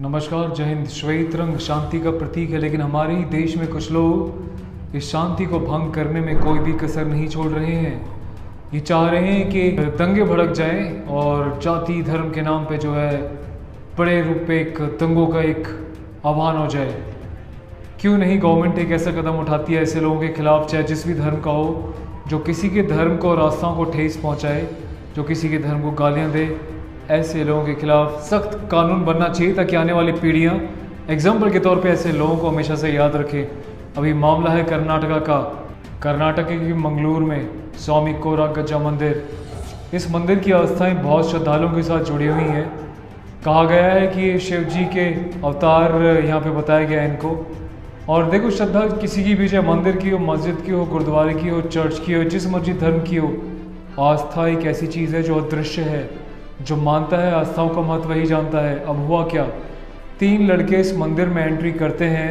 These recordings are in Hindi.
नमस्कार, जय हिंद। श्वेत रंग शांति का प्रतीक है, लेकिन हमारे ही देश में कुछ लोग इस शांति को भंग करने में कोई भी कसर नहीं छोड़ रहे हैं। ये चाह रहे हैं कि दंगे भड़क जाएं और जाति धर्म के नाम पे जो है बड़े रूप पे एक दंगों का एक आह्वान हो जाए। क्यों नहीं गवर्नमेंट एक ऐसा कदम उठाती है ऐसे लोगों के खिलाफ, चाहे जिस भी धर्म का हो, जो किसी के धर्म को और आस्थाओं को ठेस पहुंचाए, जो किसी के धर्म को गालियां दे। ऐसे लोगों के खिलाफ सख्त कानून बनना चाहिए ताकि आने वाली पीढ़ियां एग्जाम्पल के तौर पे ऐसे लोगों को हमेशा से याद रखें। अभी मामला है कर्नाटका का। कर्नाटक के मंगलूर में स्वामी कोरागज्जा मंदिर, इस मंदिर की आस्थाएं बहुत श्रद्धालुओं के साथ जुड़ी हुई हैं। कहा गया है कि ये शिव जी के अवतार यहाँ पे बताया गया है इनको। और देखो, श्रद्धा किसी की भी, चाहे मंदिर की हो, मस्जिद की हो, गुरुद्वारे की हो, चर्च की हो, जिस मर्जी धर्म की हो, आस्था एक ऐसी चीज़ है जो अदृश्य है। जो मानता है आस्थाओं का महत्व वही जानता है। अब हुआ क्या, 3 लड़के इस मंदिर में एंट्री करते हैं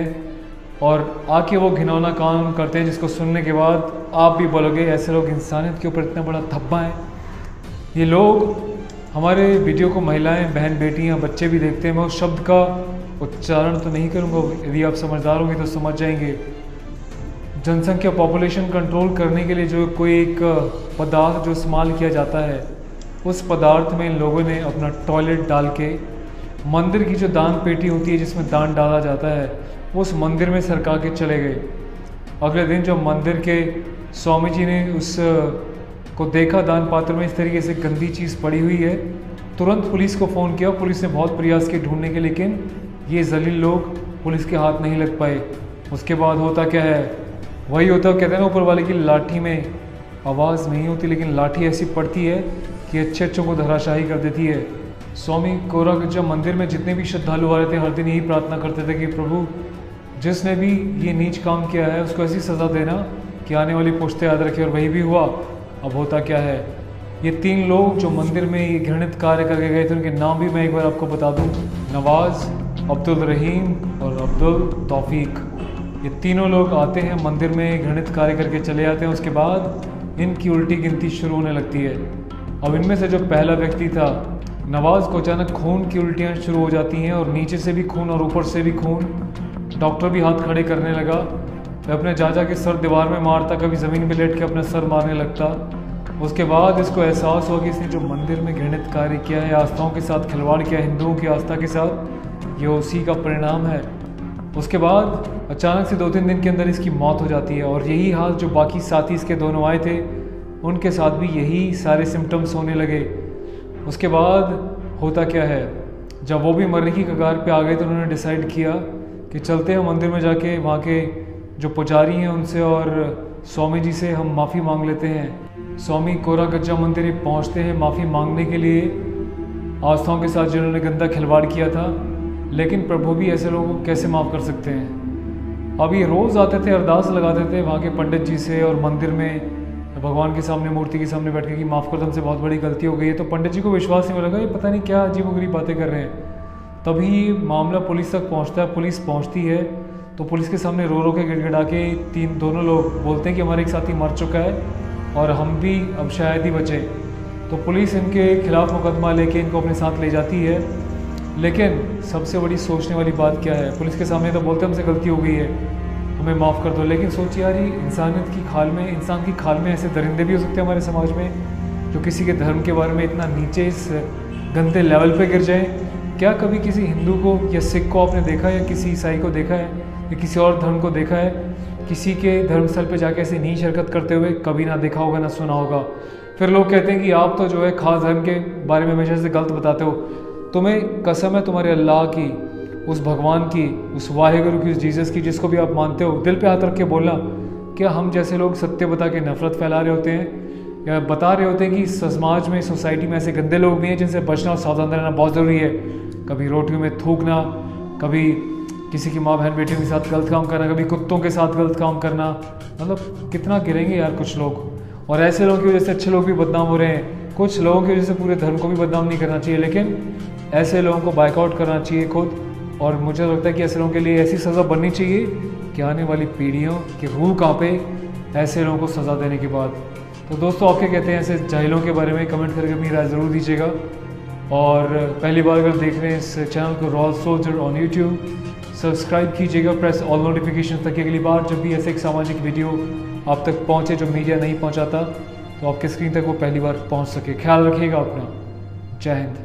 और आके वो घिनौना काम करते हैं, जिसको सुनने के बाद आप भी बोलोगे ऐसे लोग इंसानियत के ऊपर इतना बड़ा धब्बा है। ये लोग हमारे वीडियो को महिलाएं, बहन, बेटियां, बच्चे भी देखते हैं। मैं उस शब्द का उच्चारण तो नहीं करूँगा, यदि आप समझदार होंगे तो समझ जाएंगे। जनसंख्या, पॉपुलेशन कंट्रोल करने के लिए जो कोई एक पदार्थ जो इस्तेमाल किया जाता है, उस पदार्थ में इन लोगों ने अपना टॉयलेट डाल के मंदिर की जो दान पेटी होती है जिसमें दान डाला जाता है, उस मंदिर में सरका के चले गए। अगले दिन जब मंदिर के स्वामी जी ने उस को देखा दान पात्र में इस तरीके से गंदी चीज़ पड़ी हुई है, तुरंत पुलिस को फ़ोन किया। पुलिस ने बहुत प्रयास किए ढूंढने के, लेकिन ये जलील लोग पुलिस के हाथ नहीं लग पाए। उसके बाद होता क्या है, वही होता है, कहते हैं ना, ऊपर वाले की लाठी में आवाज़ नहीं होती, लेकिन लाठी ऐसी पड़ती है कि अच्छे को धराशाही कर देती है। स्वामी कोरागज्जा मंदिर में जितने भी श्रद्धालु आ रहे थे, हर दिन यही प्रार्थना करते थे कि प्रभु, जिसने भी ये नीच काम किया है उसको ऐसी सज़ा देना कि आने वाली पुश्तें याद रखे। और वही भी हुआ। अब होता क्या है, ये 3 लोग जो मंदिर में ये घृणित कार्य करके गए थे, उनके नाम भी मैं एक बार आपको बता दूं। नवाज़, अब्दुल रहीम और अब्दुल तौफीक। ये तीनों लोग आते हैं मंदिर में, घृणित कार्य करके चले जाते हैं। उसके बाद इनकी उल्टी गिनती शुरू होने लगती है। अब इनमें से जो पहला व्यक्ति था, नवाज़, को अचानक खून की उल्टियाँ शुरू हो जाती हैं, और नीचे से भी खून और ऊपर से भी खून। डॉक्टर भी हाथ खड़े करने लगा। वह अपने चाचा के सर दीवार में मारता, कभी ज़मीन पर लेट के अपना सर मारने लगता। उसके बाद इसको एहसास हुआ कि इसने जो मंदिर में घृणित कार्य किया है, आस्थाओं के साथ खिलवाड़ किया, हिंदुओं की आस्था के साथ, ये उसी का परिणाम है। उसके बाद अचानक से 2-3 दिन के अंदर इसकी मौत हो जाती है। और यही हाल जो बाकी साथी इसके दोनों आए थे, उनके साथ भी यही सारे सिम्टम्स होने लगे। उसके बाद होता क्या है, जब वो भी मरने की कगार पे आ गए तो उन्होंने डिसाइड किया कि चलते हैं मंदिर में जाके वहाँ के जो पुजारी हैं उनसे और स्वामी जी से हम माफ़ी मांग लेते हैं। स्वामी कोरागज्जा मंदिर पहुँचते हैं माफ़ी मांगने के लिए, आस्थाओं के साथ जिन्होंने गंदा खिलवाड़ किया था। लेकिन प्रभु भी ऐसे लोगों को कैसे माफ़ कर सकते हैं। अब ये रोज़ आते थे, अरदास लगाते थे वहाँ के पंडित जी से, और मंदिर में भगवान के सामने, मूर्ति के सामने बैठ के कि माफ़ कर दो, हमसे बहुत बड़ी गलती हो गई है। तो पंडित जी को विश्वास नहीं लगा, ये पता नहीं क्या अजीबोगरीब बातें कर रहे हैं। तभी मामला पुलिस तक पहुंचता है। पुलिस पहुंचती है तो पुलिस के सामने रो रो के गिड़गिड़ा के दोनों लोग बोलते हैं कि हमारे एक साथी मर चुका है और हम भी अब शायद ही बचे। तो पुलिस इनके खिलाफ मुकदमा लेके इनको अपने साथ ले जाती है। लेकिन सबसे बड़ी सोचने वाली बात क्या है, पुलिस के सामने तो बोलते हमसे गलती हो गई है, हमें माफ़ कर दो। लेकिन सोचिए यार, इंसानियत की खाल में, इंसान की खाल में ऐसे दरिंदे भी हो सकते हैं हमारे समाज में, जो किसी के धर्म के बारे में इतना नीचे इस गंदे लेवल पे गिर जाए। क्या कभी किसी हिंदू को या सिख को आपने देखा है, या किसी ईसाई को देखा है, या किसी और धर्म को देखा है किसी के धर्मस्थल पे जाके ऐसे नीच हरकत करते हुए? कभी ना देखा होगा, ना सुना होगा। फिर लोग कहते हैं कि आप तो जो है खास धर्म के बारे में हमेशा से गलत बताते हो। तुम्हें कसम है तुम्हारे अल्लाह की, उस भगवान की, उस वाहेगुरु की, उस जीसस की, जिसको भी आप मानते हो, दिल पे हाथ रख के बोलना, क्या हम जैसे लोग सत्य बता के नफरत फैला रहे होते हैं, या बता रहे होते हैं कि समाज में, सोसाइटी में ऐसे गंदे लोग भी हैं जिनसे बचना और सावधान रहना बहुत ज़रूरी है? कभी रोटियों में थूकना, कभी किसी की माँ बहन बेटियों के साथ गलत काम करना, कभी कुत्तों के साथ गलत काम करना। मतलब कितना गिरेंगे यार कुछ लोग। और ऐसे लोगों की वजह से अच्छे लोग भी बदनाम हो रहे हैं। कुछ लोगों की वजह से पूरे धर्म को भी बदनाम नहीं करना चाहिए, लेकिन ऐसे लोगों को बाइकआउट करना चाहिए खुद। और मुझे लगता है कि ऐसे लोगों के लिए ऐसी सज़ा बननी चाहिए कि आने वाली पीढ़ियों की रूह कांपे ऐसे लोगों को सज़ा देने के बाद। तो दोस्तों, आप क्या कहते हैं ऐसे जाहिलों के बारे में? कमेंट करके अपनी राय ज़रूर दीजिएगा। और पहली बार अगर देख रहे हैं इस चैनल को royal soldier on YouTube, subscribe कीजिएगा, प्रेस ऑल नोटिफिकेशन ताकि अगली बार जब भी ऐसे एक सामाजिक वीडियो आप तक पहुंचे जो मीडिया नहीं पहुंचाता तो आपके स्क्रीन तक वो पहली बार पहुंच सके। ख्याल रखिएगा अपना। जय हिंद।